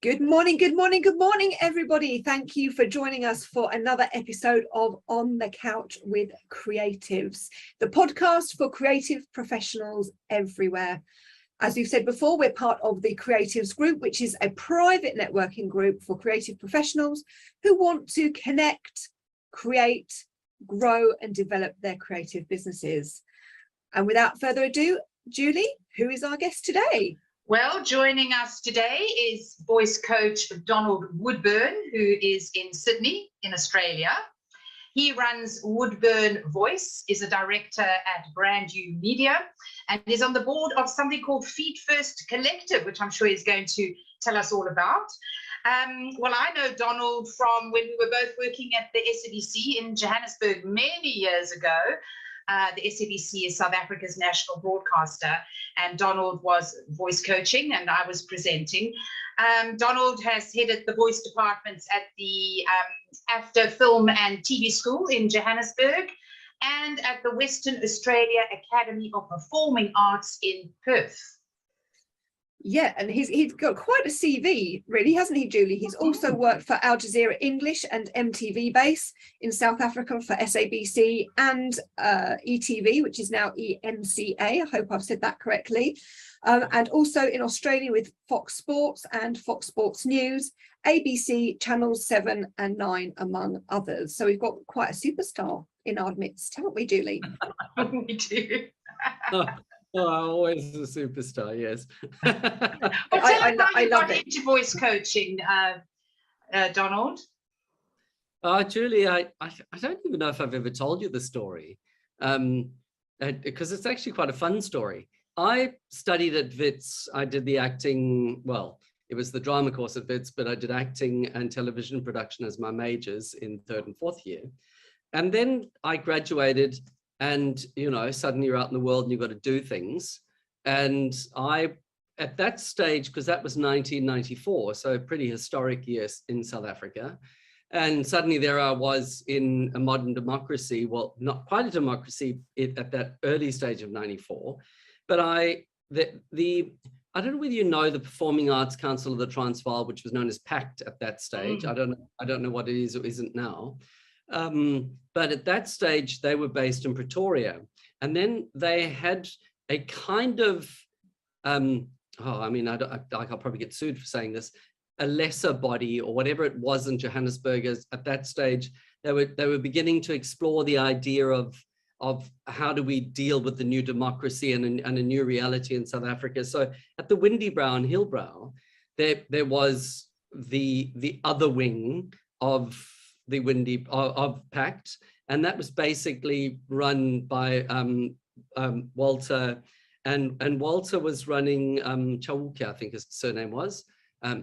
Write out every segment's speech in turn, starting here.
Good morning, everybody. Thank you for joining us for another episode of On the Couch with Creatives, the podcast for creative professionals everywhere. As we've said before, we're part of the Creatives Group, which is a private networking group for creative professionals who want to connect, create, grow and develop their creative businesses. And without further ado, Julie, who is our guest today? Well, joining us today is voice coach Donald Woodburn, who is in Sydney in Australia. He runs Woodburn Voice, is a director at BrandU Media, and is on the board of something called Feet First Collective, which I'm sure he's going to tell us all about. Well, I know Donald from when we were both working at the SABC in Johannesburg many years ago. The SABC is South Africa's national broadcaster, and Donald was voice coaching and I was presenting. Donald has headed the voice departments at the AFDA Film and TV School in Johannesburg and at the Western Australia Academy of Performing Arts in Perth. Yeah, and he's got quite a CV, really, hasn't he, Julie? He's also worked for AlJazeera English and MTVbase in South Africa for SABC and ETV, which is now eNCA. I hope I've said that correctly. And also in Australia with Fox Sports and Fox Sports News, ABC, Channels 7 and 9, among others. So we've got quite a superstar in our midst, haven't we, Julie? We do. Oh, always a superstar, yes. I love it. Into voice coaching, Donald. Julie, I don't even know if I've ever told you the story, because it's actually quite a fun story. I studied at WITS. I did the acting, well, it was the drama course at WITS, but I did acting and television production as my majors in 3rd and 4th year. And then I graduated. And, you know, suddenly you're out in the world and you've got to do things. And I, at that stage, because that was 1994, so a pretty historic year in South Africa. And suddenly there I was in a modern democracy, well, not quite a democracy at that early stage of 94. But I don't know whether you know the Performing Arts Council of the Transvaal, which was known as PACT at that stage. I don't know what it is or isn't now. But at that stage, they were based in Pretoria. And then they had a kind of, I'll probably get sued for saying this, a lesser body or whatever it was in Johannesburg. At that stage, they were beginning to explore the idea of how do we deal with the new democracy and a new reality in South Africa. So at the Windybrow and Hillbrow, there was the other wing of the of PACT, and that was basically run by Walter, and Walter was running Chawuka, I think his surname was. I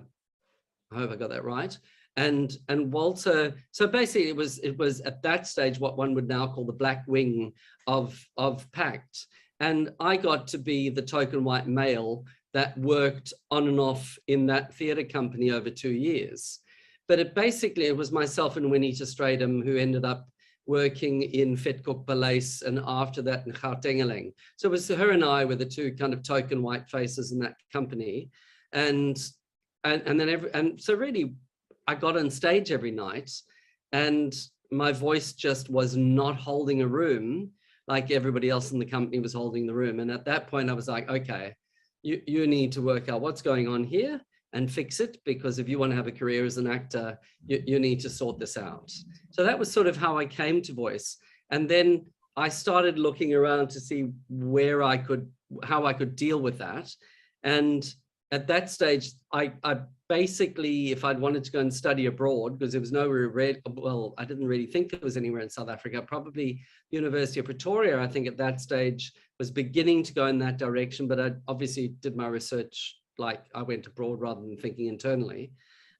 hope I got that right. And Walter, so basically it was at that stage what one would now call the black wing of PACT, and I got to be the token white male that worked on and off in that theatre company over 2 years. But it was myself and Winnie Stratum who ended up working in Vetkop Palace and after that in Gauteng. So it was her and I were the two kind of token white faces in that company. And so really I got on stage every night and my voice just was not holding a room like everybody else in the company was holding the room. And at that point I was like, okay, you need to work out what's going on here and fix it, because if you want to have a career as an actor, you need to sort this out. So that was sort of how I came to voice. And then I started looking around to see how I could deal with that. And at that stage, I basically, if I'd wanted to go and study abroad, because there was nowhere, well, I didn't really think there was anywhere in South Africa, probably University of Pretoria, I think at that stage was beginning to go in that direction, but I obviously did my research like I went abroad rather than thinking internally.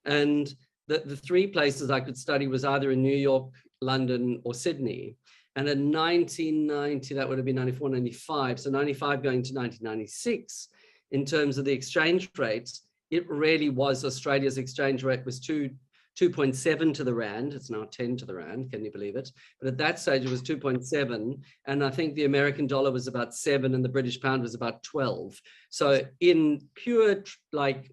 And the 3 places I could study was either in New York, London or Sydney. And in 1990, that would have been 94, 95. So 95 going to 1996, in terms of the exchange rates, it really was Australia's exchange rate was 2.7 to the rand. It's now 10 to the rand. Can you believe it? But at that stage, it was 2.7. And I think the American dollar was about 7 and the British pound was about 12. So in pure like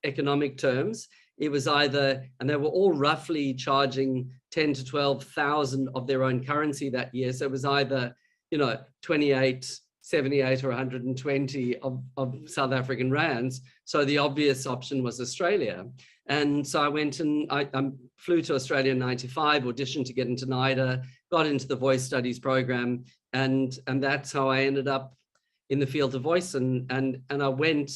economic terms, it was either, and they were all roughly charging 10 to 12,000 of their own currency that year. So it was either, 28, 78 or 120 of South African rands. So the obvious option was Australia. And so I went and I flew to Australia in 95, auditioned to get into NIDA, got into the voice studies program. And that's how I ended up in the field of voice. And I went,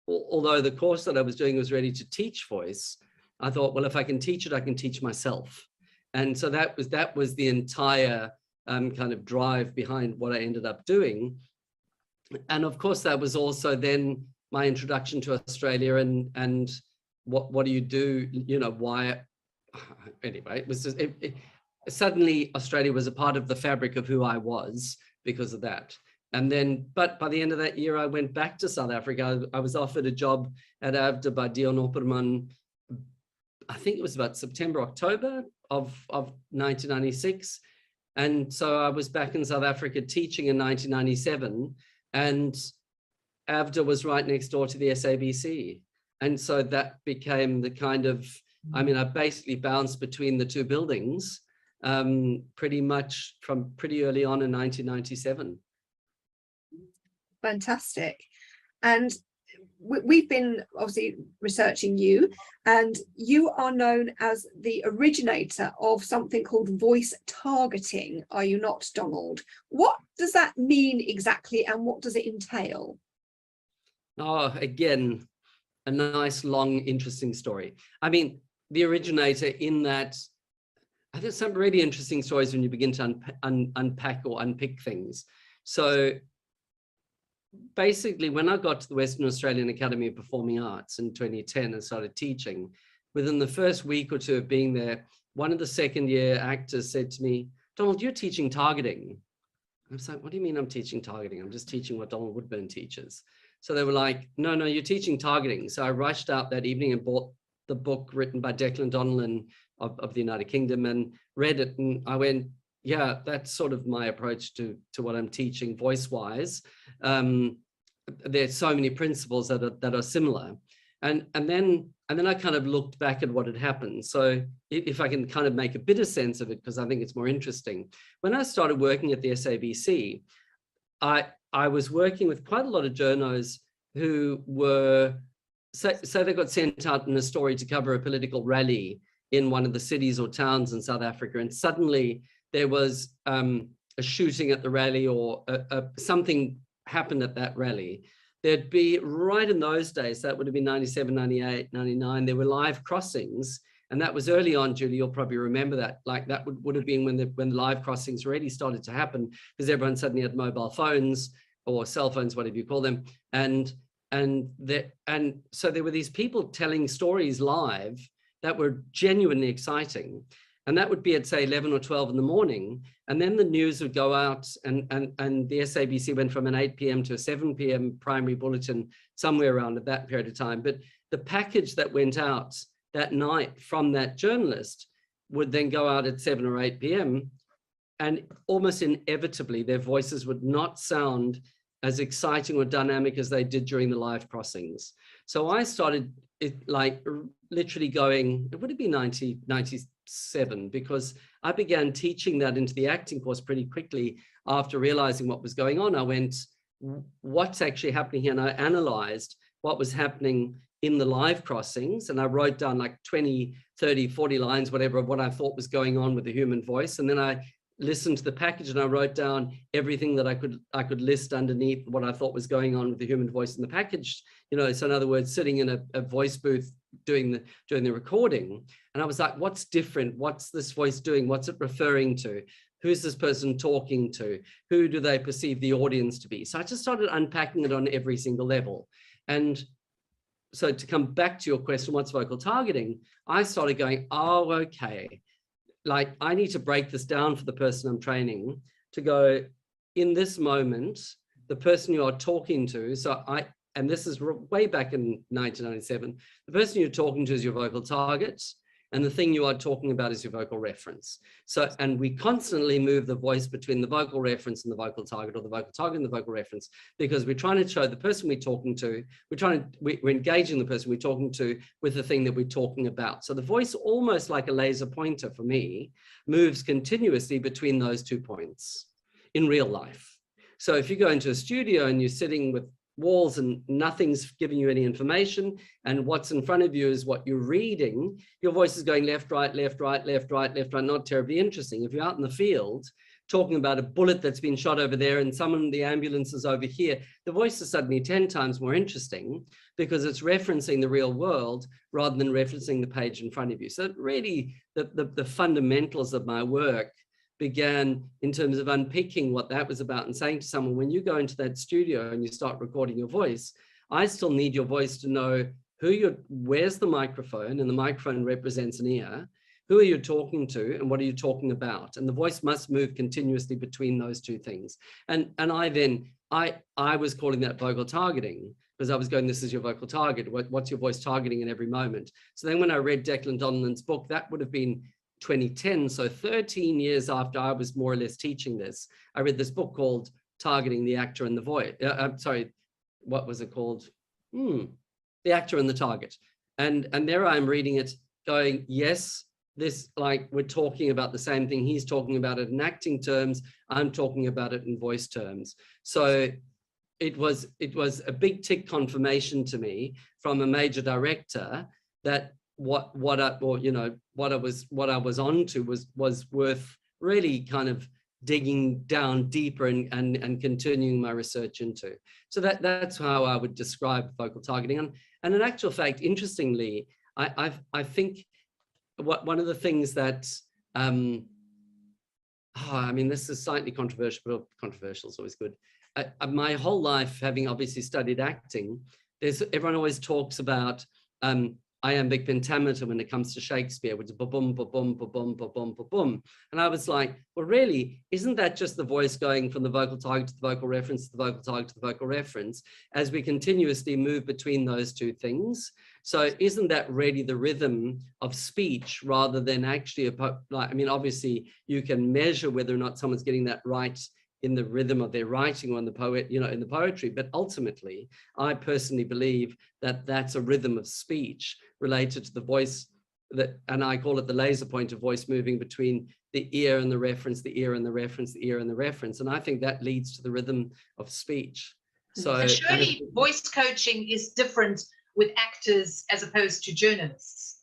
although the course that I was doing was ready to teach voice, I thought, well, if I can teach it, I can teach myself. And so that was the entire kind of drive behind what I ended up doing. And of course, that was also then my introduction to Australia and what do you do, why, anyway, it was just, suddenly Australia was a part of the fabric of who I was because of that. And then, but by the end of that year, I went back to South Africa. I was offered a job at AFDA by Dion Opperman. I think it was about September, October of 1996. And so I was back in South Africa teaching in 1997, and AFDA was right next door to the SABC. And so that became the kind of, I basically bounced between the two buildings pretty much from pretty early on in 1997. Fantastic. And we've been obviously researching you, and you are known as the originator of something called voice targeting, are you not, Donald? What does that mean exactly, and what does it entail? Oh, again, a nice, long, interesting story. The originator in that, I think some really interesting stories when you begin to unpack or unpick things. So basically, when I got to the Western Australian Academy of Performing Arts in 2010 and started teaching, within the first week or two of being there, one of the second-year actors said to me, "Donald, you're teaching targeting." I was like, "What do you mean I'm teaching targeting? I'm just teaching what Donald Woodburn teaches." So they were like, no, you're teaching targeting. So I rushed out that evening and bought the book written by Declan Donnellan of the United Kingdom and read it. And I went, yeah, that's sort of my approach to what I'm teaching voice-wise. There's so many principles that are similar. And then I kind of looked back at what had happened. So if I can kind of make a bit of sense of it, because I think it's more interesting. When I started working at the SABC, I was working with quite a lot of journos who were, so they got sent out in a story to cover a political rally in one of the cities or towns in South Africa. And suddenly there was a shooting at the rally, or something happened at that rally. There'd be, right in those days, that would have been 97, 98, 99, there were live crossings. And that was early on, Julie, you'll probably remember that. Like that would have been when live crossings really started to happen, because everyone suddenly had mobile phones or cell phones, whatever you call them. And so there were these people telling stories live that were genuinely exciting. And that would be at, say, 11 or 12 in the morning. And then the news would go out, and the SABC went from an 8 p.m. to a 7 p.m. primary bulletin, somewhere around at that period of time. But the package that went out that night from that journalist would then go out at 7 or 8 p.m. And almost inevitably, their voices would not sound as exciting or dynamic as they did during the live crossings. So I started literally going, it would have been 97, because I began teaching that into the acting course pretty quickly after realizing what was going on. I went, what's actually happening here? And I analyzed what was happening in the live crossings, and I wrote down like 20, 30, 40 lines, whatever, of what I thought was going on with the human voice. And then I listened to the package and I wrote down everything that I could list underneath what I thought was going on with the human voice in the package. So in other words, sitting in a voice booth doing the recording. And I was like, what's different? What's this voice doing? What's it referring to? Who's this person talking to? Who do they perceive the audience to be? So I just started unpacking it on every single level. And so to come back to your question, what's vocal targeting? I started going, oh, okay. Like, I need to break this down for the person I'm training to go, in this moment, the person you are talking to, and this is way back in 1997, the person you're talking to is your vocal target. And the thing you are talking about is your vocal reference. So, and we constantly move the voice between the vocal reference and the vocal target, or the vocal target and the vocal reference, because we're trying to show the person we're talking to, we're engaging the person we're talking to with the thing that we're talking about. So the voice, almost like a laser pointer for me, moves continuously between those 2 points in real life. So if you go into a studio and you're sitting with walls and nothing's giving you any information, and what's in front of you is what you're reading, your voice is going left, right, left, right, left, right, left, right, not terribly interesting. If you're out in the field talking about a bullet that's been shot over there and someone, the ambulance is over here, the voice is suddenly 10 times more interesting because it's referencing the real world rather than referencing the page in front of you. So really the fundamentals of my work began in terms of unpicking what that was about and saying to someone, when you go into that studio and you start recording your voice, I still need your voice to know where's the microphone, and the microphone represents an ear. Who are you talking to and what are you talking about? And the voice must move continuously between those two things. And I was calling that vocal targeting, because I was going, this is your vocal target. What's your voice targeting in every moment? So then when I read Declan Donald's book, that would have been 2010, so 13 years after I was more or less teaching this, I read this book called Targeting the Actor and the Voice. Sorry, what was it called? The Actor and the Target. And there I am reading it going, yes, this, like, we're talking about the same thing. He's talking about it in acting terms. I'm talking about it in voice terms. So it was a big tick confirmation to me from a major director that what I was onto was worth really kind of digging down deeper and continuing my research into. So that's how I would describe vocal targeting. And in actual fact, interestingly, I think one of the things that I mean, this is slightly controversial, but controversial is always good. My whole life, having obviously studied acting, everyone always talks about iambic pentameter when it comes to Shakespeare, which is ba-boom, ba-boom, ba-boom, ba-boom, ba-boom. And I was like, well, really, isn't that just the voice going from the vocal target to the vocal reference to the vocal target to the vocal reference as we continuously move between those two things? So isn't that really the rhythm of speech rather than actually, I mean, obviously you can measure whether or not someone's getting that right in the rhythm of their writing or in the poet, in the poetry. But ultimately, I personally believe that that's a rhythm of speech related to the voice, and I call it the laser point of voice moving between the ear and the reference, the ear and the reference, the ear and the reference. And I think that leads to the rhythm of speech. So and surely voice coaching is different with actors as opposed to journalists,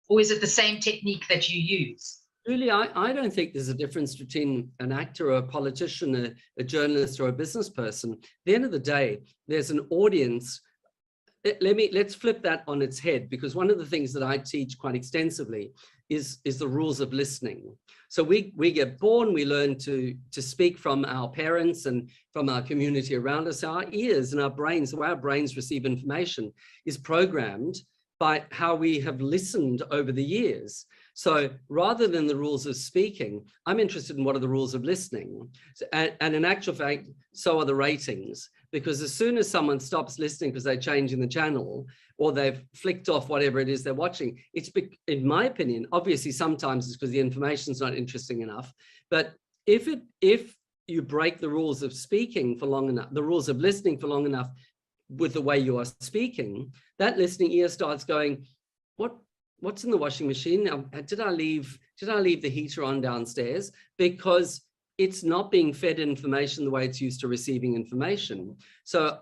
or is it the same technique that you use? Really, I don't think there's a difference between an actor or a politician, a journalist or a business person. At the end of the day, there's an audience. Let's flip that on its head, because one of the things that I teach quite extensively is the rules of listening. So we get born, we learn to speak from our parents and from our community around us. Our ears and our brains, the way our brains receive information is programmed by how we have listened over the years. So rather than the rules of speaking, I'm interested in what are the rules of listening. And in actual fact, so are the ratings, because as soon as someone stops listening because they're changing the channel or they've flicked off whatever it is they're watching, it's, in my opinion, obviously sometimes it's because the information's not interesting enough. But if you break the rules of speaking for long enough, the rules of listening for long enough with the way you are speaking, that listening ear starts going, what's in the washing machine? Did I leave the heater on downstairs? Because it's not being fed information the way it's used to receiving information. So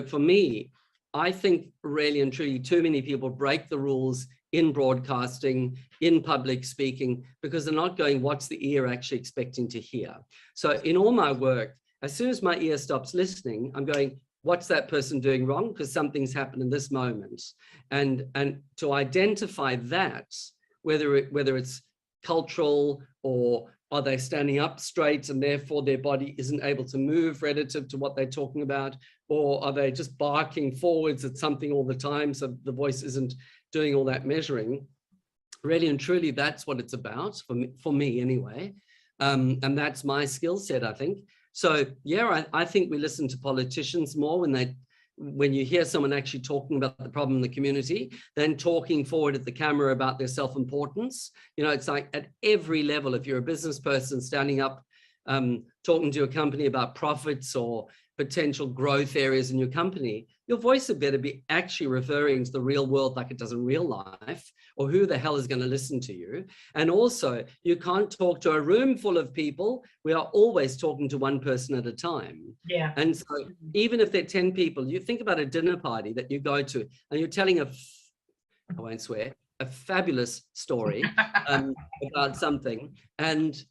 for me, I think really and truly too many people break the rules in broadcasting, in public speaking, because they're not going, what's the ear actually expecting to hear? So in all my work, as soon as my ear stops listening, I'm going, what's that person doing wrong? Because something's happened in this moment. And to identify that, whether it's cultural, or are they standing up straight and therefore their body isn't able to move relative to what they're talking about, or are they just barking forwards at something all the time so the voice isn't doing all that measuring? Really and truly, that's what it's about for me anyway. And that's my skill set, I think. So yeah, I think we listen to politicians more when when you hear someone actually talking about the problem in the community, then talking forward at the camera about their self-importance. You know, it's like at every level, if you're a business person standing up, talking to a company about profits or potential growth areas in your company, your voice had better be actually referring to the real world like it does in real life, or who the hell is going to listen to you. And also, you can't talk to a room full of people. We are always talking to one person at a time. Yeah. And so even if there are 10 people, you think about a dinner party that you go to and you're telling I won't swear, a fabulous story about something, and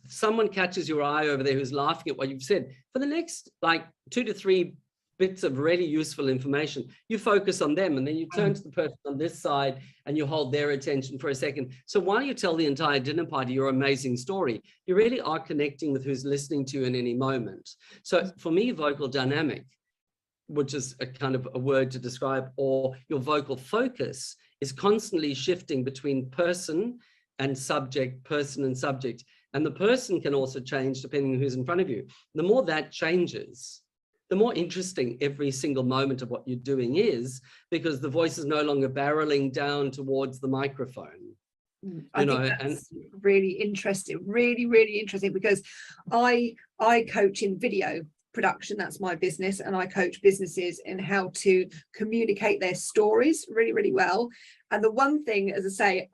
someone catches your eye over there who's laughing at what you've said. For the next like 2 to 3 bits of really useful information, you focus on them, and then you turn to the person on this side and you hold their attention for a second. So while you tell the entire dinner party your amazing story, you really are connecting with who's listening to you in any moment. So for me, vocal dynamic, which is a kind of a word to describe, or your vocal focus, is constantly shifting between person and subject, person and subject. And the person can also change depending on who's in front of you. The more that changes, the more interesting every single moment of what you're doing is, because the voice is no longer barreling down towards the microphone. I think that's really interesting, really, really interesting, because I coach in video production. That's my business, and I coach businesses in how to communicate their stories really, really well. And the one thing, as I say,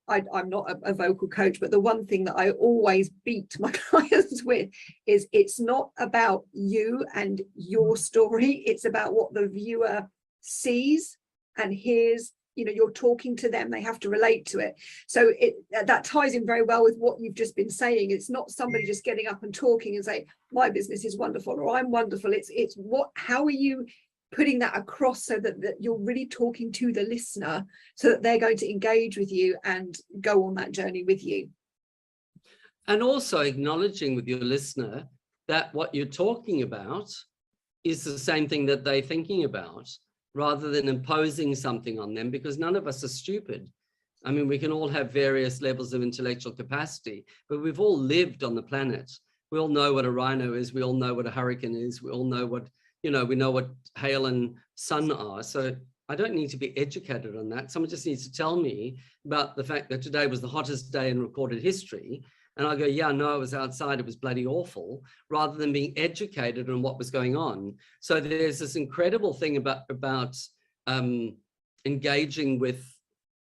I'm not a vocal coach, but the one thing that I always beat my clients with is it's not about you and your story. It's about what the viewer sees and hears. You know, you're talking to them, they have to relate to it. So that ties in very well with what you've just been saying. It's not somebody just getting up and talking and say, my business is wonderful, or I'm wonderful. It's how are you putting that across so that you're really talking to the listener, so that they're going to engage with you and go on that journey with you. And also acknowledging with your listener that what you're talking about is the same thing that they're thinking about, rather than imposing something on them, because none of us are stupid. I mean, we can all have various levels of intellectual capacity, but we've all lived on the planet. We all know what a rhino is. We all know what a hurricane is. We all know what, you know, we know what hail and sun are. So I don't need to be educated on that. Someone just needs to tell me about the fact that today was the hottest day in recorded history. And I go, yeah, no, I was outside, it was bloody awful, rather than being educated on what was going on. So there's this incredible thing about engaging with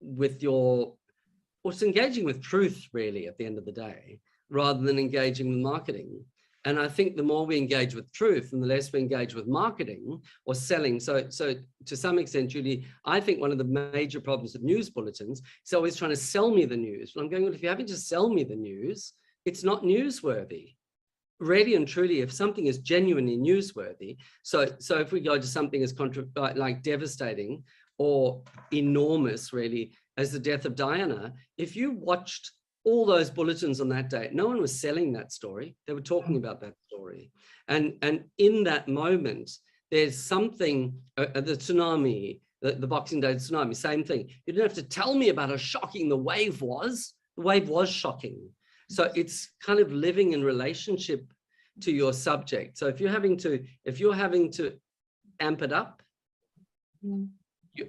it's engaging with truth, really, at the end of the day, rather than engaging with marketing. And I think the more we engage with truth and the less we engage with marketing or selling. So to some extent, Julie, I think one of the major problems with news bulletins is always trying to sell me the news. Well, I'm going, well, if you're having to sell me the news, it's not newsworthy. Really and truly, if something is genuinely newsworthy, so if we go to something as like devastating or enormous, really, as the death of Diana, if you watched all those bulletins on that day, no one was selling that story. They were talking about that story. And in that moment, there's something, the tsunami, the Boxing Day tsunami, same thing. You didn't have to tell me about how shocking the wave was. The wave was shocking. So it's kind of living in relationship to your subject. So if you're having to amp it up,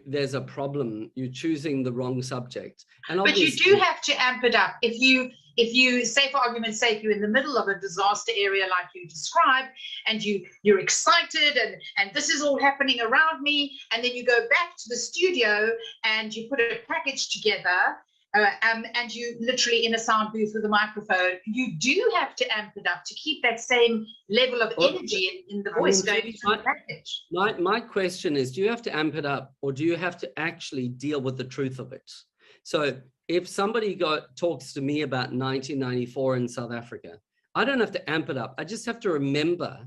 there's a problem. You're choosing the wrong subject. And but you do have to amp it up. If you say, for argument's sake, you're in the middle of a disaster area like you described, and you're excited and this is all happening around me, and then you go back to the studio and you put a package together, and you literally in a sound booth with a microphone, you do have to amp it up to keep that same level of energy in the voice going through the package. My question is, do you have to amp it up, or do you have to actually deal with the truth of it? So if somebody talks to me about 1994 in South Africa, I don't have to amp it up. I just have to remember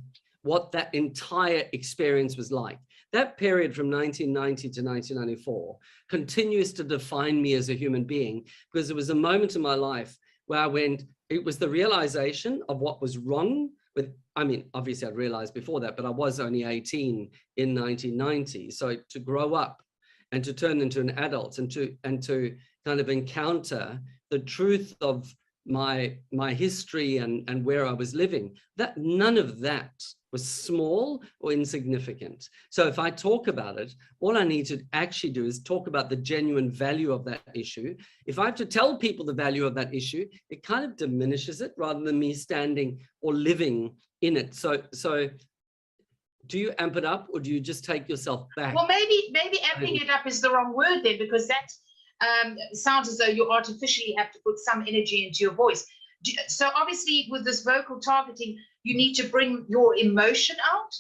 what that entire experience was like. That period from 1990 to 1994 continues to define me as a human being, because there was a moment in my life where I went, it was the realization of what was wrong with, I mean, obviously I'd realized before that, but I was only 18 in 1990. So to grow up and to turn into an adult and to kind of encounter the truth of my history and where I was living, that none of that was small or insignificant. So if I talk about it, all I need to actually do is talk about the genuine value of that issue. If I have to tell people the value of that issue, it kind of diminishes it rather than me standing or living in it. So do you amp it up, or do you just take yourself back? Well, maybe amping it up is the wrong word there, because that sounds as though you artificially have to put some energy into your voice. So obviously with this vocal targeting, you need to bring your emotion out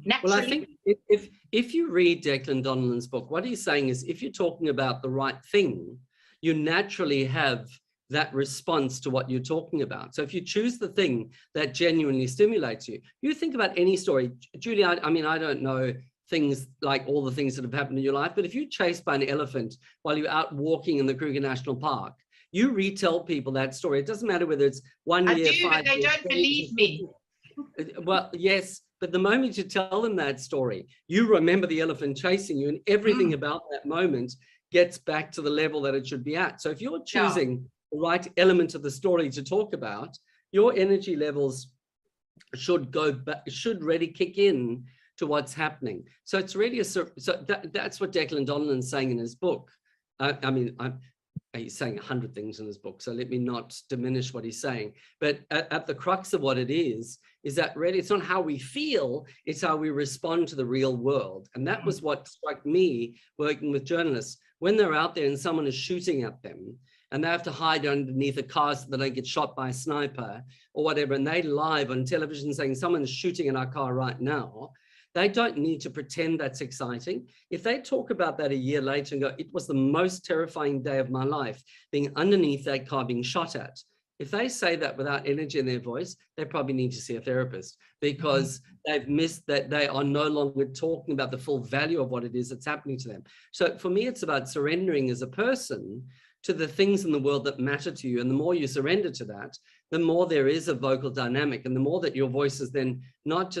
naturally. Well, I think if you read Declan Donald's book, what he's saying is, if you're talking about the right thing, you naturally have that response to what you're talking about. So if you choose the thing that genuinely stimulates you, you think about any story. Julie, I mean, I don't know things like all the things that have happened in your life, but if you're chased by an elephant while you're out walking in the Kruger National Park, you retell people that story. It doesn't matter whether it's 1 year, 5 years. But they don't believe me. Well, yes, but the moment you tell them that story, you remember the elephant chasing you, and everything about that moment gets back to the level that it should be at. So if you're choosing the right element of the story to talk about, your energy levels should go back, should really kick in to what's happening. So it's really that's what Declan Donald is saying in his book. I mean, he's saying 100 things in his book, so let me not diminish what he's saying. But at the crux of what it is that really it's not how we feel, it's how we respond to the real world. And that was what struck me working with journalists. When they're out there and someone is shooting at them, and they have to hide underneath a car so that they get shot by a sniper or whatever, and they live on television saying someone's shooting in our car right now, they don't need to pretend that's exciting. If they talk about that a year later and go, it was the most terrifying day of my life, being underneath that car being shot at. If they say that without energy in their voice, they probably need to see a therapist, because they've missed that they are no longer talking about the full value of what it is that's happening to them. So for me, it's about surrendering as a person to the things in the world that matter to you. And the more you surrender to that, the more there is a vocal dynamic, and the more that your voice is then not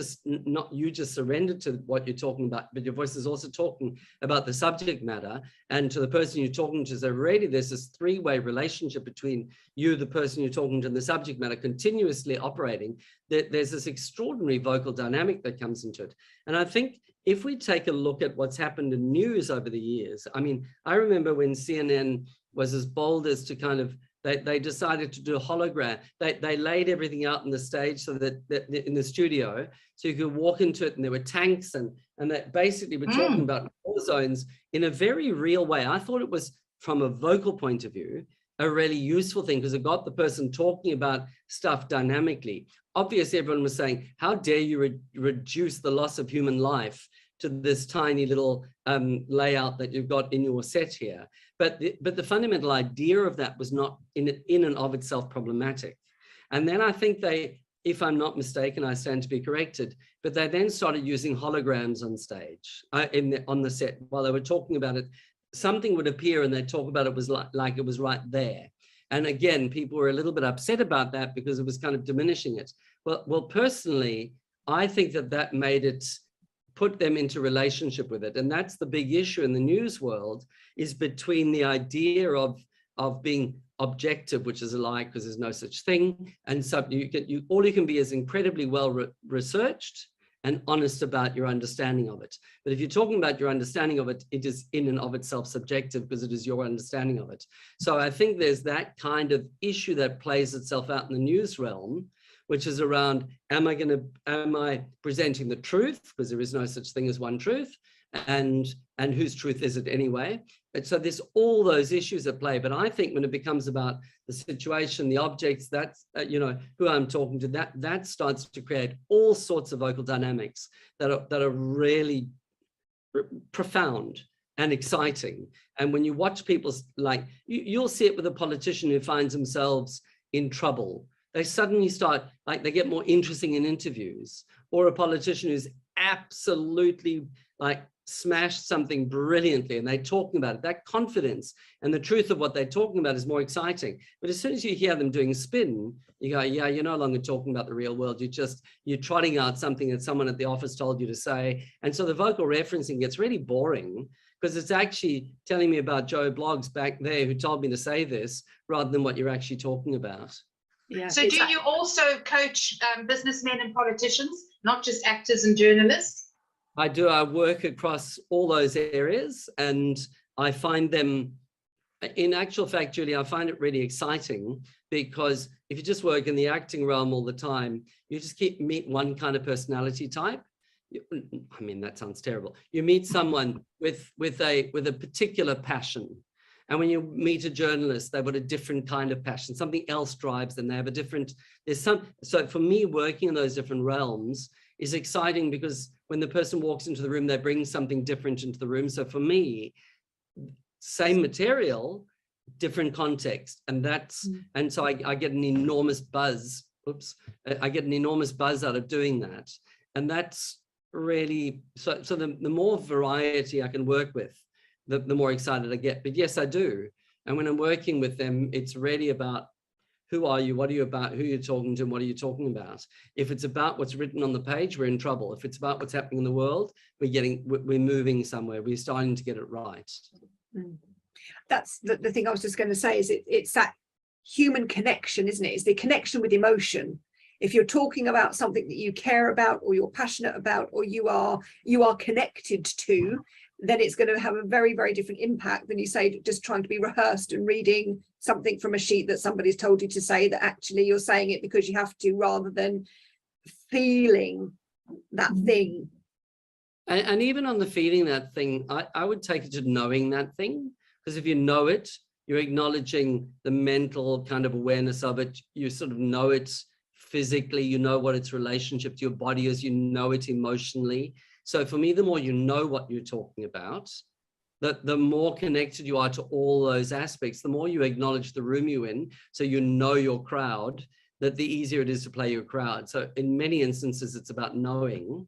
you just surrender to what you're talking about, but your voice is also talking about the subject matter and to the person you're talking to. So really there's this three-way relationship between you, the person you're talking to, and the subject matter continuously operating. There's this extraordinary vocal dynamic that comes into it. And I think if we take a look at what's happened in news over the years, I mean, I remember when CNN was as bold as to kind of, they decided to do a hologram. They laid everything out on the stage so that in the studio, so you could walk into it and there were tanks and that basically we're talking about war zones in a very real way. I thought it was, from a vocal point of view, a really useful thing, because it got the person talking about stuff dynamically. Obviously, everyone was saying, how dare you reduce the loss of human life to this tiny little layout that you've got in your set here. But the fundamental idea of that was not in and of itself problematic. And then I think they, if I'm not mistaken, I stand to be corrected, but they then started using holograms on stage, on the set, while they were talking about it. Something would appear and they'd talk about it was like it was right there. And again, people were a little bit upset about that because it was kind of diminishing it. Well, personally, I think that made it, put them into relationship with it. And that's the big issue in the news world, is between the idea of being objective, which is a lie because there's no such thing, and so all you can be is incredibly well researched and honest about your understanding of it. But if you're talking about your understanding of it, it is in and of itself subjective, because it is your understanding of it. So I think there's that kind of issue that plays itself out in the news realm, which is around, am I presenting the truth, because there is no such thing as one truth, and whose truth is it anyway? And so there's all those issues at play. But I think when it becomes about the situation, the objects, that's who I'm talking to, that starts to create all sorts of vocal dynamics that are really profound and exciting. And when you watch people, like you'll see it with a politician who finds themselves in trouble. They suddenly start, like, they get more interesting in interviews, or a politician who's absolutely like smashed something brilliantly and they're talking about it. That confidence and the truth of what they're talking about is more exciting. But as soon as you hear them doing spin, you go, yeah, you're no longer talking about the real world. You're trotting out something that someone at the office told you to say. And so the vocal referencing gets really boring, because it's actually telling me about Joe Bloggs back there who told me to say this, rather than what you're actually talking about. Yeah. So do you also coach businessmen and politicians, not just actors and journalists? I do. I work across all those areas, and I find them, in actual fact, Julie, I find it really exciting, because if you just work in the acting realm all the time, you just meet one kind of personality type. I mean, that sounds terrible. You meet someone with a particular passion. And when you meet a journalist, they've got a different kind of passion. Something else drives them. They have a different, so for me, working in those different realms is exciting, because when the person walks into the room, they bring something different into the room. So for me, same material, different context. And and so I get an enormous buzz. I get an enormous buzz out of doing that. And that's really, so the more variety I can work with, the more excited I get. But yes, I do. And when I'm working with them, it's really about, who are you? What are you about? Who you're talking to? And what are you talking about? If it's about what's written on the page, we're in trouble. If it's about what's happening in the world, we're moving somewhere. We're starting to get it right. That's the thing I was just going to say, is it's that human connection, isn't it? It's the connection with emotion. If you're talking about something that you care about, or you're passionate about, or you are connected to, then it's going to have a very, very different impact than, you say, just trying to be rehearsed and reading something from a sheet that somebody's told you to say, that actually you're saying it because you have to, rather than feeling that thing. And even on the feeling that thing, I would take it to knowing that thing, because if you know it, you're acknowledging the mental kind of awareness of it. You sort of know it physically, you know what its relationship to your body is, you know it emotionally. So for me, the more you know what you're talking about, the more connected you are to all those aspects, the more you acknowledge the room you're in, so you know your crowd, that the easier it is to play your crowd. So in many instances, it's about knowing.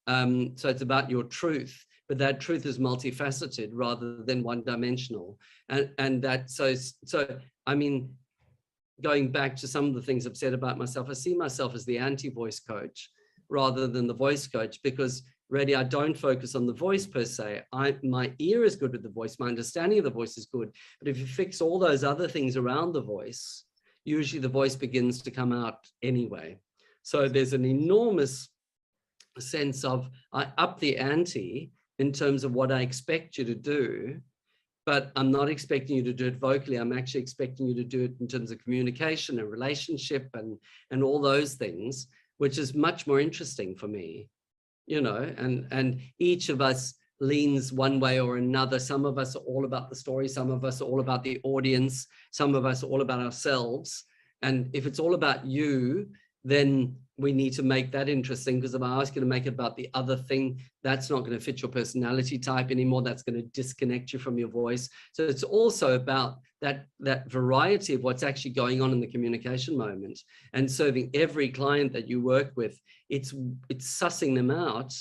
So it's about your truth, but that truth is multifaceted rather than one-dimensional. And that, so I mean, going back to some of the things I've said about myself, I see myself as the anti-voice coach rather than the voice coach, because really I don't focus on the voice per se. My ear is good with the voice, my understanding of the voice is good, but if you fix all those other things around the voice, usually the voice begins to come out anyway. So there's an enormous sense of, I up the ante in terms of what I expect you to do, but I'm not expecting you to do it vocally. I'm actually expecting you to do it in terms of communication and relationship and all those things, which is much more interesting for me, you know, and each of us leans one way or another. Some of us are all about the story. Some of us are all about the audience. Some of us are all about ourselves. And if it's all about you, then we need to make that interesting, because if I ask you to make it about the other thing, that's not going to fit your personality type anymore. That's going to disconnect you from your voice. So it's also about that variety of what's actually going on in the communication moment, and serving every client that you work with. It's sussing them out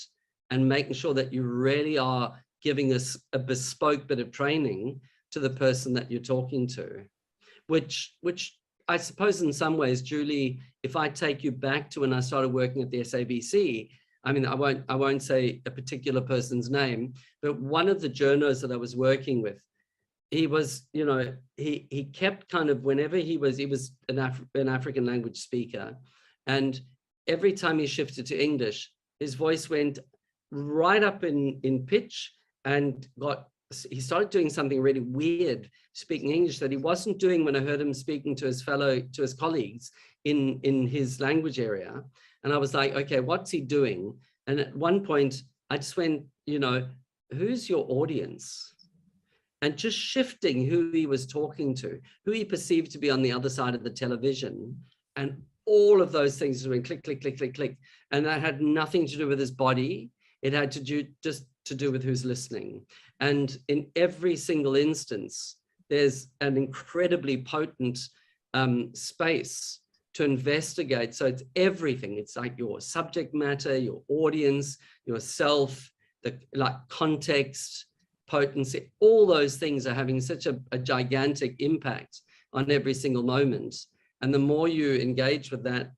and making sure that you really are giving us a bespoke bit of training to the person that you're talking to, which I suppose in some ways, Julie, if I take you back to when I started working at the SABC, I mean, I won't say a particular person's name, but one of the journos that I was working with, he was, you know, he kept kind of, whenever he was an African language speaker, and every time he shifted to English, his voice went right up in pitch, and he started doing something really weird, speaking English, that he wasn't doing when I heard him speaking to his colleagues in his language area. And I was like, okay, what's he doing? And at one point I just went, you know, who's your audience? And just shifting who he was talking to, who he perceived to be on the other side of the television. And all of those things went click, click, click, click, click. And that had nothing to do with his body. It had to do just to do with who's listening. And in every single instance, there's an incredibly potent space to investigate. So it's everything. It's like your subject matter, your audience, yourself, the context, potency, all those things are having such a gigantic impact on every single moment. And the more you engage with that,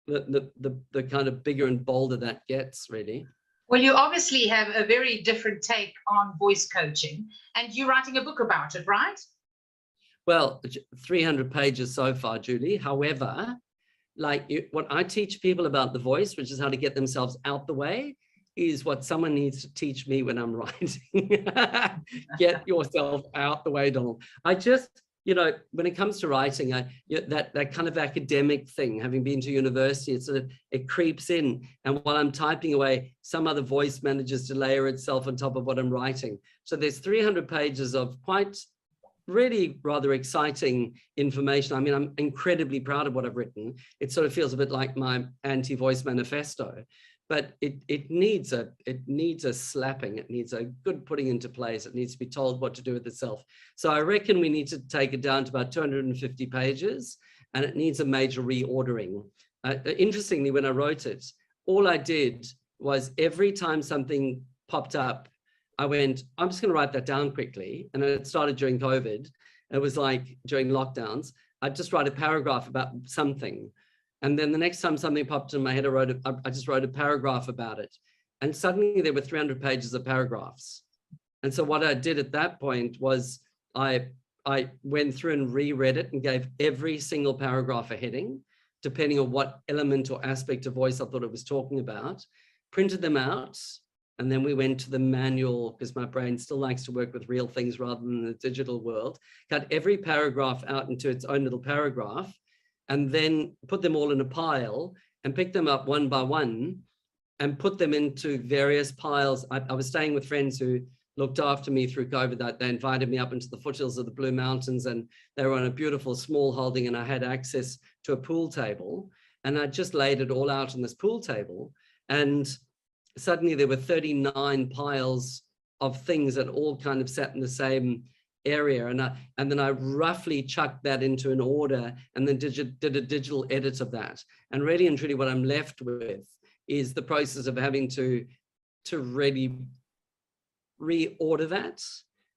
the kind of bigger and bolder that gets, really. Well, you obviously have a very different take on voice coaching, and you're writing a book about it, right? Well, 300 pages so far, Julie. However, what I teach people about the voice, which is how to get themselves out the way, is what someone needs to teach me when I'm writing. Get yourself out the way, Donald. I just, when it comes to writing, that kind of academic thing, having been to university, it creeps in. And while I'm typing away, some other voice manages to layer itself on top of what I'm writing. So there's 300 pages of really rather exciting information. I mean, I'm incredibly proud of what I've written. It sort of feels a bit like my anti-voice manifesto, but it needs a slapping. It needs a good putting into place. It needs to be told what to do with itself. So I reckon we need to take it down to about 250 pages, and it needs a major reordering. Interestingly, when I wrote it, all I did was every time something popped up, I went, I'm just going to write that down quickly. And it started during COVID. It was like during lockdowns, I'd just write a paragraph about something. And then the next time something popped in my head, I just wrote a paragraph about it. And suddenly there were 300 pages of paragraphs. And so what I did at that point was I went through and reread it and gave every single paragraph a heading, depending on what element or aspect of voice I thought it was talking about, printed them out. And then we went to the manual, because my brain still likes to work with real things rather than the digital world, cut every paragraph out into its own little paragraph, and then put them all in a pile and pick them up one by one and put them into various piles. I was staying with friends who looked after me through COVID. They invited me up into the foothills of the Blue Mountains, and they were on a beautiful small holding, and I had access to a pool table, and I just laid it all out on this pool table. And suddenly there were 39 piles of things that all kind of sat in the same area. And then I roughly chucked that into an order and then did a digital edit of that. And really and truly what I'm left with is the process of having to really reorder that.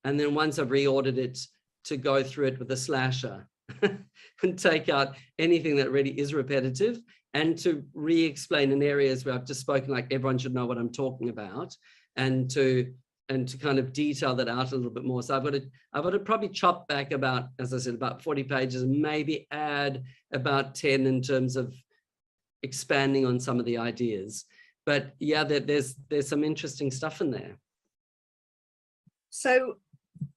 And then once I've reordered it, to go through it with a slasher and take out anything that really is repetitive, and to re-explain in areas where I've just spoken like everyone should know what I'm talking about, and to kind of detail that out a little bit more. So I've got to probably chop back about, as I said, about 40 pages, and maybe add about 10 in terms of expanding on some of the ideas. But yeah, there's some interesting stuff in there. So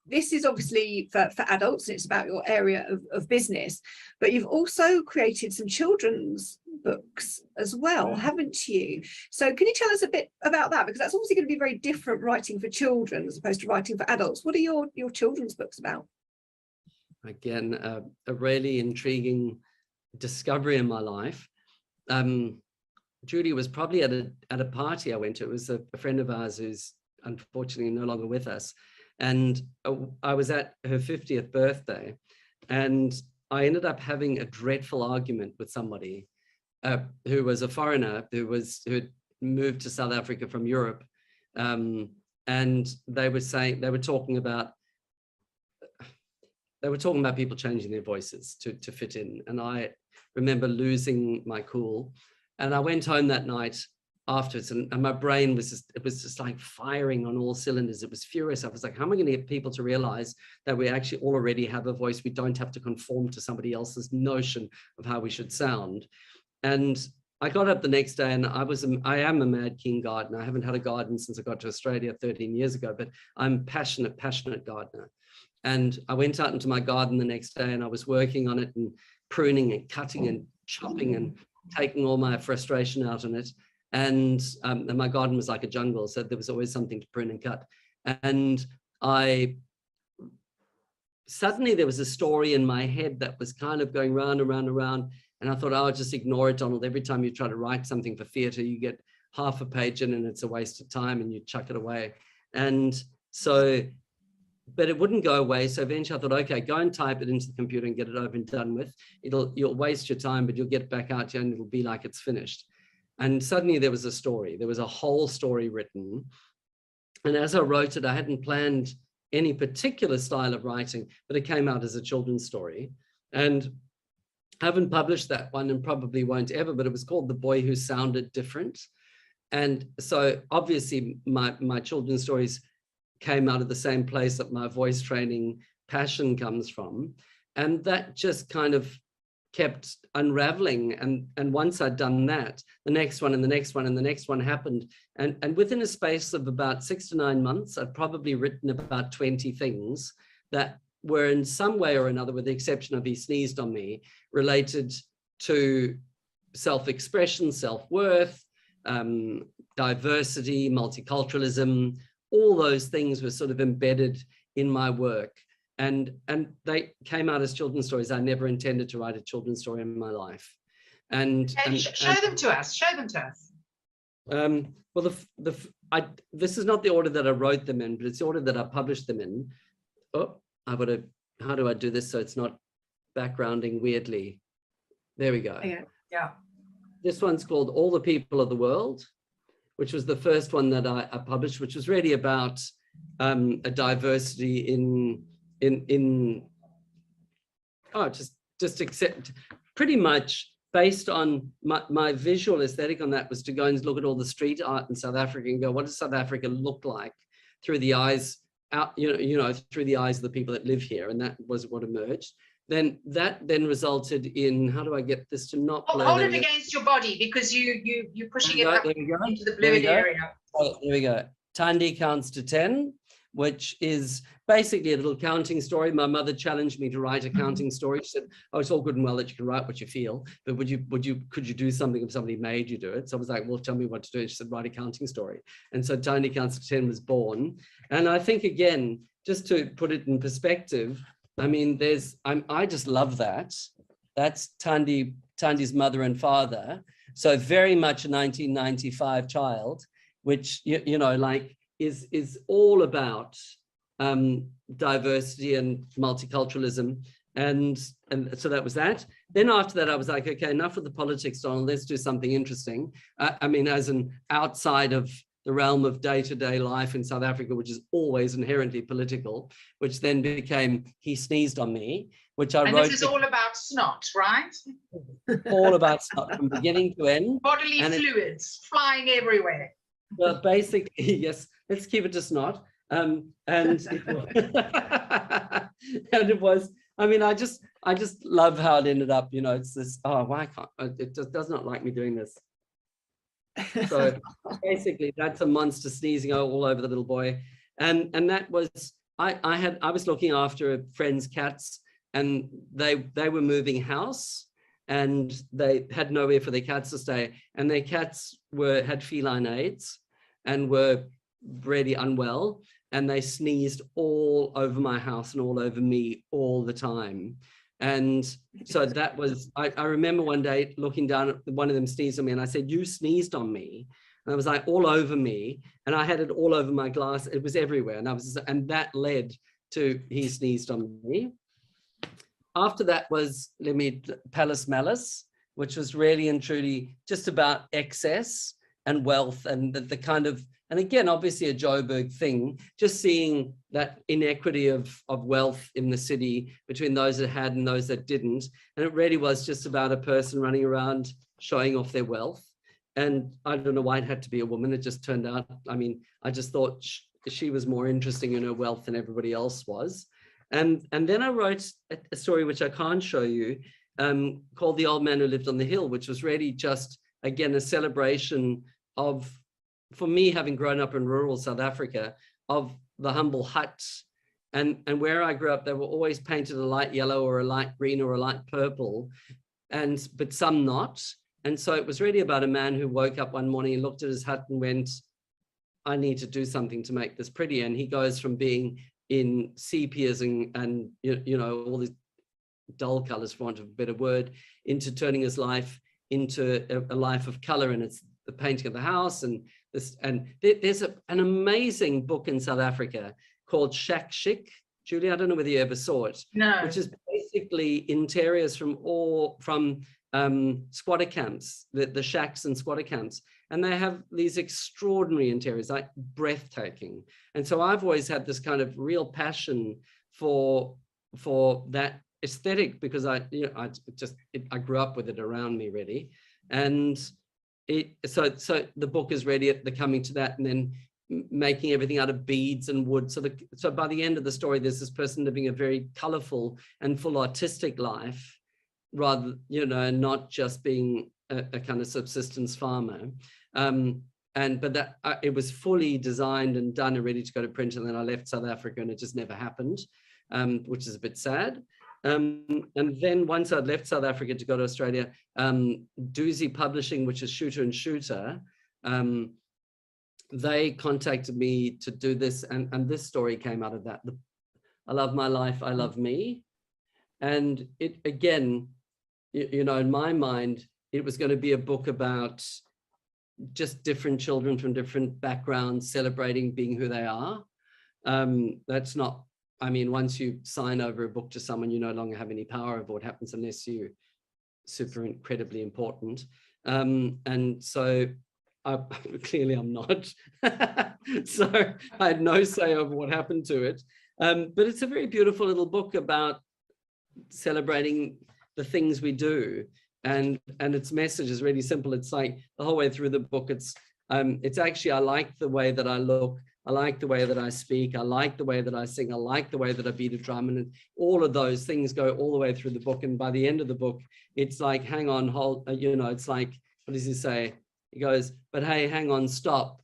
this is obviously for adults, and it's about your area of business, but you've also created some children's books as well, haven't you? So can you tell us a bit about that? Because that's obviously going to be very different writing for children as opposed to writing for adults. What are your children's books about? Again, a really intriguing discovery in my life. Judy was probably at a party I went to. It was a friend of ours who's unfortunately no longer with us. And I was at her 50th birthday, and I ended up having a dreadful argument with somebody who was a foreigner who had moved to South Africa from Europe. And they were talking about people changing their voices to fit in. And I remember losing my cool. And I went home that night afterwards, and my brain was just like firing on all cylinders. It was furious. I was like, how am I going to get people to realize that we actually already have a voice? We don't have to conform to somebody else's notion of how we should sound. And I got up the next day, and I am a mad king gardener. I haven't had a garden since I got to Australia 13 years ago, but I'm passionate gardener. And I went out into my garden the next day, and I was working on it and pruning and cutting and chopping and taking all my frustration out on it. And my garden was like a jungle, so there was always something to prune and cut. And suddenly there was a story in my head that was kind of going round and round and round. And I thought, oh, just ignore it, Donald. Every time you try to write something for theatre, you get half a page in and it's a waste of time and you chuck it away. And so, but it wouldn't go away. So eventually I thought, okay, go and type it into the computer and get it over and done with. You'll waste your time, but you'll get it back out here and it'll be like it's finished. And suddenly there was a story. There was a whole story written. And as I wrote it, I hadn't planned any particular style of writing, but it came out as a children's story. And I haven't published that one and probably won't ever, but it was called The Boy Who Sounded Different. And so obviously my children's stories came out of the same place that my voice training passion comes from. And that just kind of kept unraveling. And once I'd done that, the next one and the next one and the next one happened. And within a space of about 6 to 9 months, I'd probably written about 20 things that were in some way or another, with the exception of he sneezed on me, related to self-expression, self-worth, diversity, multiculturalism. All those things were sort of embedded in my work. And they came out as children's stories. I never intended to write a children's story in my life. Show them to us. Show them to us. Well, this is not the order that I wrote them in, but it's the order that I published them in. Oh, how do I do this so it's not backgrounding weirdly? There we go. Yeah. This one's called All the People of the World, which was the first one that I published, which was really about a diversity in just accept, pretty much based on my visual aesthetic on that was to go and look at all the street art in South Africa and go, what does South Africa look like through the eyes through the eyes of the people that live here? And that was what emerged. Then that resulted in, how do I get this to not blur? Hold it against your body, because you're pushing it up into the blurred area. Oh, there we go. Tandy counts to 10, which is basically a little counting story. My mother challenged me to write a counting story. She said, oh, it's all good and well that you can write what you feel, but could you do something if somebody made you do it? So I was like, well, tell me what to do. She said, write a counting story. And so Tandy Counts to 10 was born. And I think, again, just to put it in perspective, I mean, I just love that. That's Tandy's mother and father. So very much a 1995 child, which, is all about diversity and multiculturalism. And so that was that. Then after that, I was like, okay, enough of the politics, Donald, let's do something interesting. I mean, as an outside of the realm of day-to-day life in South Africa, which is always inherently political, which then became He Sneezed on Me, which I wrote. And this is all about snot, right? All about snot from beginning to end. Bodily fluids flying everywhere. Well, basically, yes, let's keep it to snot. And it was, I mean, I just love how it ended up, it's this, oh, why can't, it just does not like me doing this. So basically that's a monster sneezing all over the little boy. And that was, I was looking after a friend's cats, and they were moving house, and they had nowhere for their cats to stay, and their cats had feline AIDS and were really unwell, and they sneezed all over my house and all over me all the time. And so that was, I remember one day looking down at one of them sneezed on me, and I said, you sneezed on me. And I was like, all over me. And I had it all over my glass. It was everywhere. And that led to He Sneezed on Me. After that was Palace Malice, which was really and truly just about excess and wealth and the kind of, and again, obviously a Joburg thing, just seeing that inequity of wealth in the city between those that had and those that didn't. And it really was just about a person running around showing off their wealth. And I don't know why it had to be a woman. It just turned out, I mean, I just thought she was more interesting in her wealth than everybody else was. And then I wrote a story, which I can't show you, called The Old Man Who Lived on the Hill, which was really just, again, a celebration of, for me, having grown up in rural South Africa, of the humble huts. And where I grew up, they were always painted a light yellow or a light green or a light purple, but some not. And so it was really about a man who woke up one morning and looked at his hut and went, I need to do something to make this pretty. And he goes from being in sepias and all these dull colors, for want of a better word, into turning his life into a life of color. And it's the painting of the house and this. And there's an amazing book in South Africa called Shack Chic. Julie, I don't know whether you ever saw it. No. Which is basically interiors from squatter camps, the shacks and squatter camps. And they have these extraordinary interiors, like breathtaking. And so I've always had this kind of real passion for that aesthetic, because I grew up with it around me, really. And so the book is really at the coming to that. And then making everything out of beads and wood. So by the end of the story, there's this person living a very colorful and full artistic life, rather, you know, not just being a kind of subsistence farmer. But that it was fully designed and done and ready to go to print. And then I left South Africa and it just never happened, which is a bit sad. And then once I'd left South Africa to go to Australia, Doozy Publishing, which is Shooter and Shooter, they contacted me to do this. And this story came out of that. I love my life, I love me. And it, again, you know, in my mind, it was going to be a book about just different children from different backgrounds celebrating being who they are. That's not, I mean, once you sign over a book to someone, you no longer have any power over what happens unless you're super incredibly important. And so clearly I'm not. So I had no say over what happened to it. But it's a very beautiful little book about celebrating the things we do. And its message is really simple. It's like the whole way through the book, it's actually, I like the way that I look, I like the way that I speak, I like the way that I sing, I like the way that I beat a drum, and all of those things go all the way through the book. And by the end of the book, it's like, hang on, hold, you know, it's like, what does he say? He goes, but hey, hang on, stop.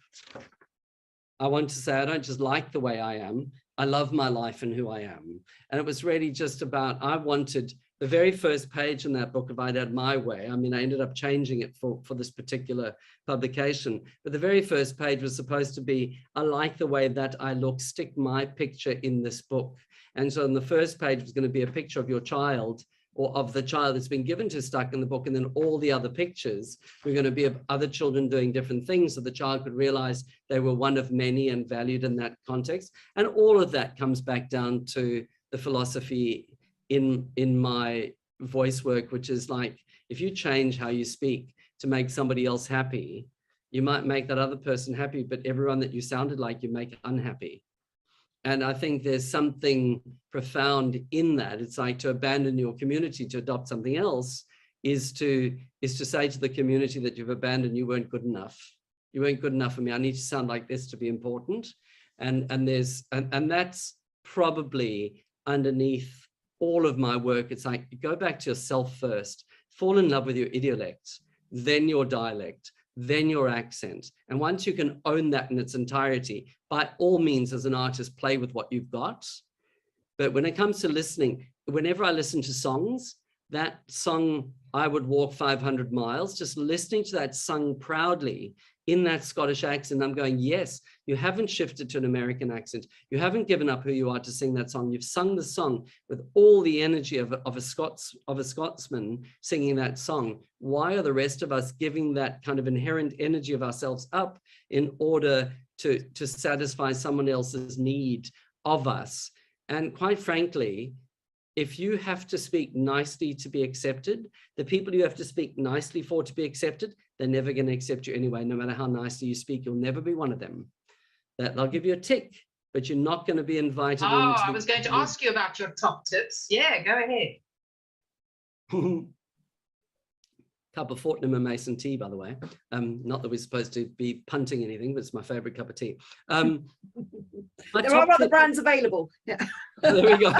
I want to say, I don't just like the way I am, I love my life and who I am. And it was really just about, I wanted the very first page in that book, if I'd had my way, I mean, I ended up changing it for this particular publication, but the very first page was supposed to be, I like the way that I look, stick my picture in this book. And so on the first page was going to be a picture of your child, or of the child that's been given to stuck in the book. And then all the other pictures were going to be of other children doing different things, so the child could realize they were one of many and valued in that context. And all of that comes back down to the philosophy in my voice work, which is like, if you change how you speak to make somebody else happy, you might make that other person happy, but everyone that you sounded like, you make unhappy. And I think there's something profound in that. It's like, to abandon your community to adopt something else is to say to the community that you've abandoned, you weren't good enough. You weren't good enough for me. I need to sound like this to be important. And that's probably underneath all of my work. It's like, go back to yourself first, fall in love with your idiolect, then your dialect, then your accent. And once you can own that in its entirety, by all means, as an artist, play with what you've got. But when it comes to listening, whenever I listen to songs, that song, I would walk 500 miles, just listening to that sung proudly in that Scottish accent, I'm going, yes, you haven't shifted to an American accent. You haven't given up who you are to sing that song. You've sung the song with all the energy of a Scotsman singing that song. Why are the rest of us giving that kind of inherent energy of ourselves up in order to satisfy someone else's need of us? And quite frankly, if you have to speak nicely to be accepted, the people you have to speak nicely for to be accepted, they're never going to accept you anyway. No matter how nicely you speak, you'll never be one of them. That they'll give you a tick, but you're not going to be invited. Oh, I was going to ask you about your top tips. Yeah, go ahead. Cup of Fortnum and Mason tea, by the way. Not that we're supposed to be punting anything, but it's my favorite cup of tea. There are other brands available. Yeah. There we go.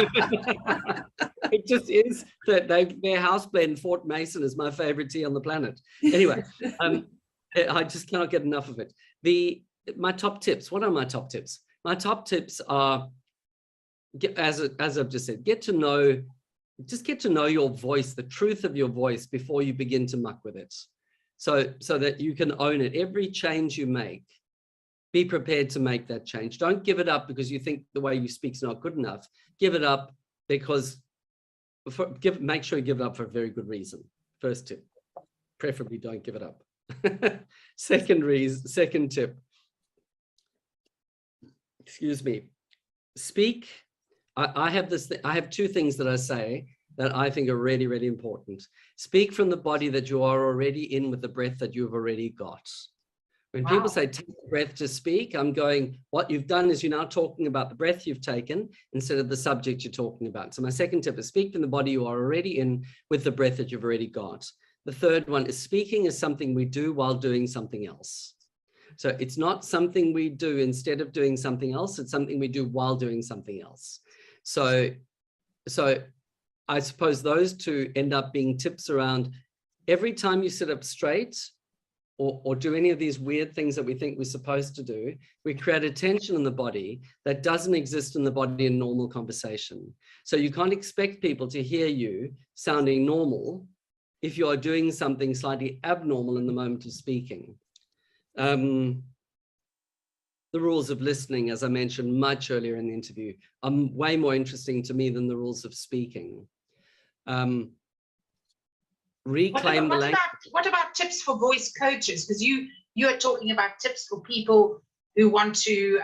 It just is that their house blend Fort Mason is my favorite tea on the planet. Anyway, I just cannot get enough of it. My top tips. What are my top tips? My top tips are, as I've just said, get to know your voice, the truth of your voice, before you begin to muck with it, so that you can own it. Every change you make, be prepared to make that change. Don't give it up because you think the way you speak is not good enough. Give it up because make sure you give it up for a very good reason. First tip, preferably don't give it up. Second tip, excuse me, speak. I have two things that I say that I think are really, really important. Speak from the body that you are already in with the breath that you've already got. When people say take a breath to speak, I'm going, what you've done is you're now talking about the breath you've taken instead of the subject you're talking about. So my second tip is speak from the body you are already in with the breath that you've already got. The third one is speaking is something we do while doing something else. So it's not something we do instead of doing something else. It's something we do while doing something else. So I suppose those two end up being tips around every time you sit up straight or do any of these weird things that we think we're supposed to do, we create a tension in the body that doesn't exist in the body in normal conversation. So you can't expect people to hear you sounding normal if you are doing something slightly abnormal in the moment of speaking. The rules of listening, as I mentioned much earlier in the interview, are way more interesting to me than the rules of speaking. Reclaim the language. What about tips for voice coaches? Because you are talking about tips for people who want to,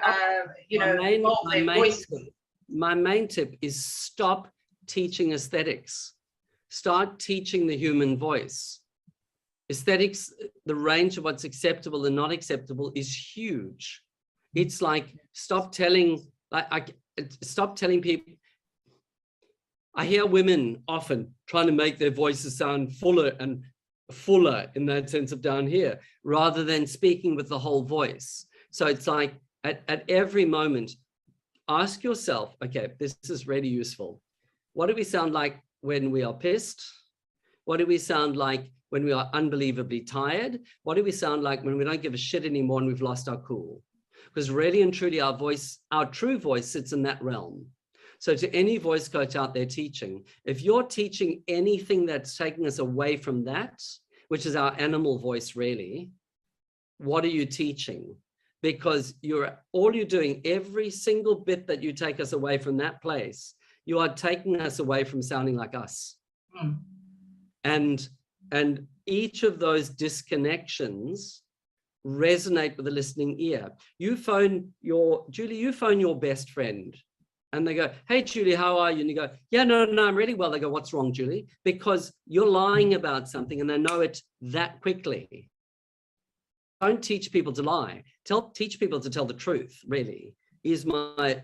evolve their voice. My main tip is stop teaching aesthetics. Start teaching the human voice. Aesthetics, the range of what's acceptable and not acceptable is huge. It's like, stop telling people. I hear women often trying to make their voices sound fuller and fuller in that sense of down here, rather than speaking with the whole voice. So it's like at every moment, ask yourself, okay, this is really useful. What do we sound like when we are pissed? What do we sound like when we are unbelievably tired? What do we sound like when we don't give a shit anymore and we've lost our cool? Because really and truly our voice, our true voice sits in that realm. So to any voice coach out there teaching, if you're teaching anything that's taking us away from that, which is our animal voice really, what are you teaching? Because all you're doing, every single bit that you take us away from that place, you are taking us away from sounding like us. And each of those disconnections resonate with the listening ear. Julie, you phone your best friend and they go, hey, Julie, how are you? And you go, yeah, no, I'm really well. They go, what's wrong, Julie? Because you're lying about something and they know it that quickly. Don't teach people to lie. Teach people to tell the truth, really, is my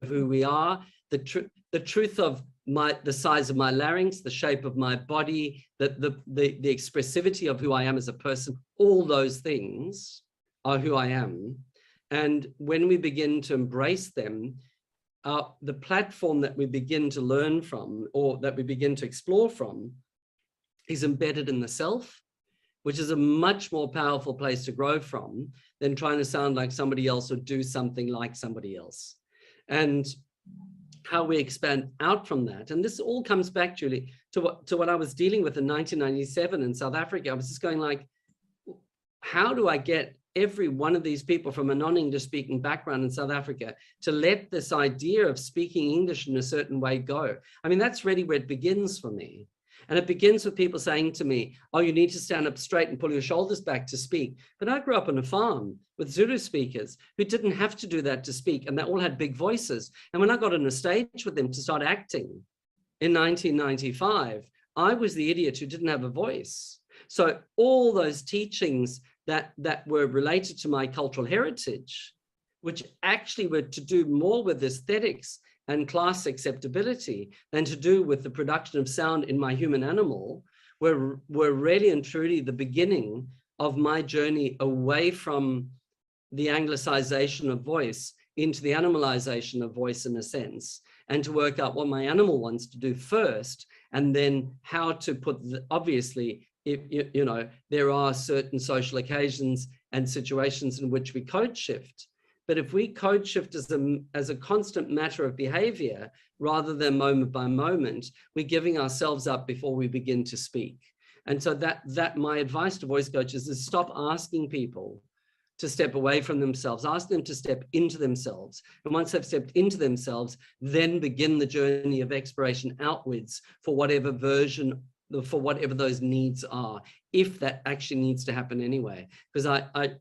who we are, the truth of the size of my larynx, the shape of my body, the expressivity of who I am as a person. All those things are who I am. And when we begin to embrace them, the platform that we begin to learn from, or that we begin to explore from, is embedded in the self, which is a much more powerful place to grow from than trying to sound like somebody else or do something like somebody else. And how we expand out from that. And this all comes back, Julie, to what I was dealing with in 1997 in South Africa. I was just going like, how do I get every one of these people from a non-English speaking background in South Africa to let this idea of speaking English in a certain way go? I mean, that's really where it begins for me. And it begins with people saying to me, oh, you need to stand up straight and pull your shoulders back to speak. But I grew up on a farm with Zulu speakers who didn't have to do that to speak, and they all had big voices. And when I got on a stage with them to start acting in 1995, I was the idiot who didn't have a voice. So all those teachings that were related to my cultural heritage, which actually were to do more with aesthetics and class acceptability than to do with the production of sound in my human animal, were really and truly the beginning of my journey away from the anglicization of voice into the animalization of voice, in a sense, and to work out what my animal wants to do first, and then how to put obviously, you know, there are certain social occasions and situations in which we code shift. But if we code shift as a constant matter of behavior, rather than moment by moment, we're giving ourselves up before we begin to speak. And so that my advice to voice coaches is stop asking people to step away from themselves, ask them to step into themselves. And once they've stepped into themselves, then begin the journey of exploration outwards for whatever version, for whatever those needs are, if that actually needs to happen anyway. Because I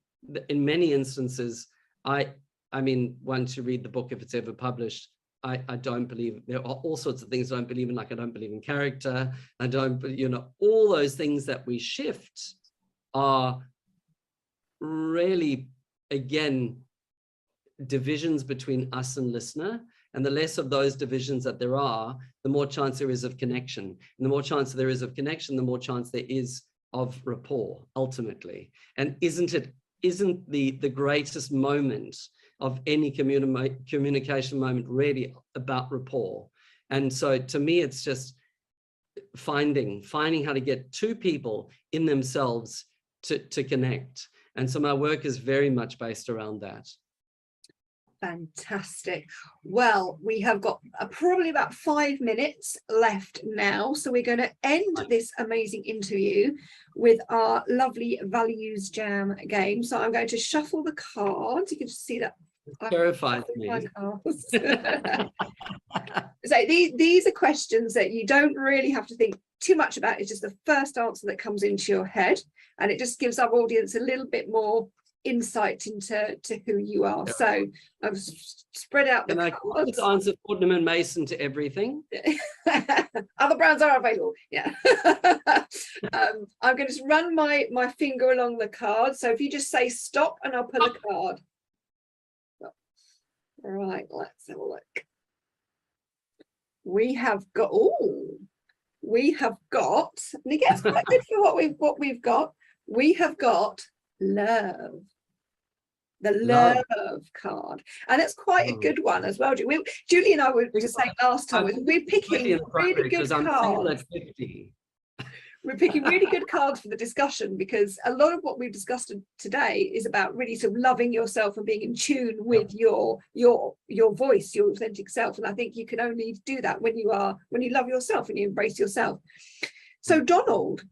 in many instances, I mean, once you read the book, if it's ever published, I don't believe, there are all sorts of things I don't believe in, like I don't believe in character. I don't, you know, all those things that we shift are really, again, divisions between us and listener. And the less of those divisions that there are, the more chance there is of connection. And the more chance there is of connection, the more chance there is of rapport ultimately. And isn't the greatest moment of any communication moment really about rapport? And so to me, it's just finding how to get two people in themselves to connect. And so my work is very much based around that. Fantastic. Well, we have got probably about 5 minutes left now. So we're going to end this amazing interview with our lovely values jam game. So I'm going to shuffle the cards. You can just see that. Terrified me. So these are questions that you don't really have to think too much about. It's just the first answer that comes into your head, and it just gives our audience a little bit more insight into who you are. Yeah. So I've spread out the cards. I just answer Fortnum and Mason to everything. Other brands are available. Yeah. I'm going to run my finger along the card. So if you just say stop, and I'll pull a card. All right, let's have a look. We have got, and it gets quite good for what we've got. We have got love. The love card, and it's quite a good one as well. Julie and I were just saying last time, we're picking really good cards. We're picking really good cards for the discussion, because a lot of what we've discussed today is about really sort of loving yourself and being in tune with your voice, your authentic self. And I think you can only do that when you love yourself and you embrace yourself. So Donald,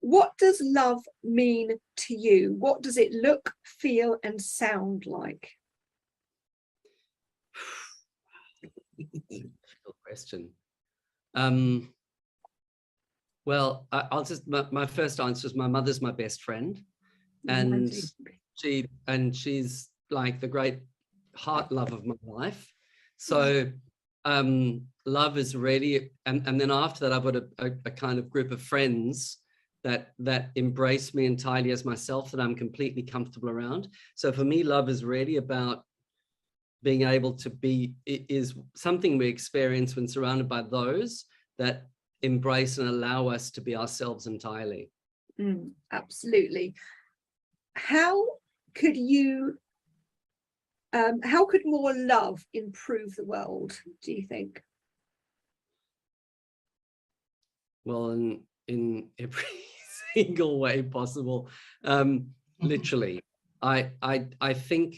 what does love mean to you? What does it look, feel, and sound like? Good question. Well, I'll just, my first answer is my mother's my best friend, and she's like the great heart love of my life. So love is really, and then after that, I've got a kind of group of friends that embrace me entirely as myself, that I'm completely comfortable around. So for me, love is really about being able to be, it is something we experience when surrounded by those that embrace and allow us to be ourselves entirely. Absolutely. How could more love improve the world, do you think? Well, in every single way possible. Literally, I think,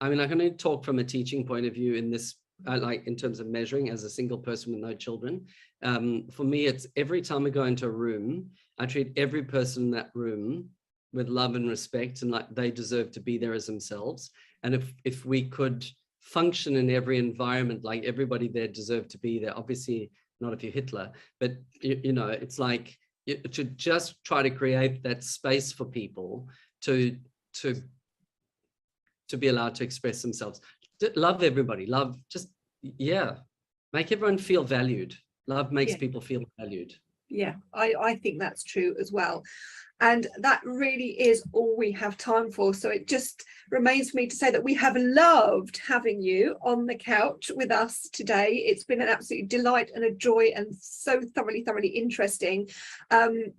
I mean, I can only talk from a teaching point of view in this, like in terms of measuring as a single person with no children. For me, it's every time I go into a room, I treat every person in that room with love and respect, and like they deserve to be there as themselves. And if we could function in every environment like everybody there deserved to be there, obviously not if you're Hitler, but you know, it's like to just try to create that space for people to be allowed to express themselves. Love everybody, love, just, yeah, make everyone feel valued. Love makes people feel valued. Yeah, I think that's true as well. And that really is all we have time for. So it just remains for me to say that we have loved having you on the couch with us today. It's been an absolute delight and a joy, and so thoroughly interesting.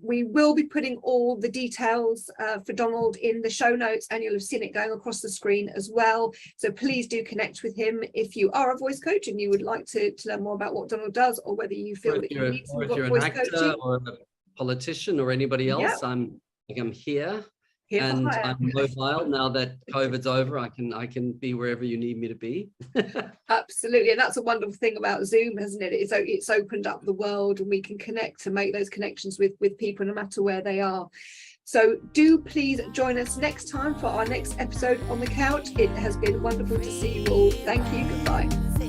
We will be putting all the details for Donald in the show notes, and you'll have seen it going across the screen as well. So please do connect with him if you are a voice coach and you would like to learn more about what Donald does, or whether you feel that you need some voice coaching. Or a politician or anybody else, I'm here and I'm mobile now that COVID's over. I can be wherever you need me to be. Absolutely, and that's a wonderful thing about Zoom, hasn't it? It's opened up the world, and we can connect and make those connections with people no matter where they are. So do please join us next time for our next episode on the couch. It has been wonderful to see you all. Thank you. Goodbye.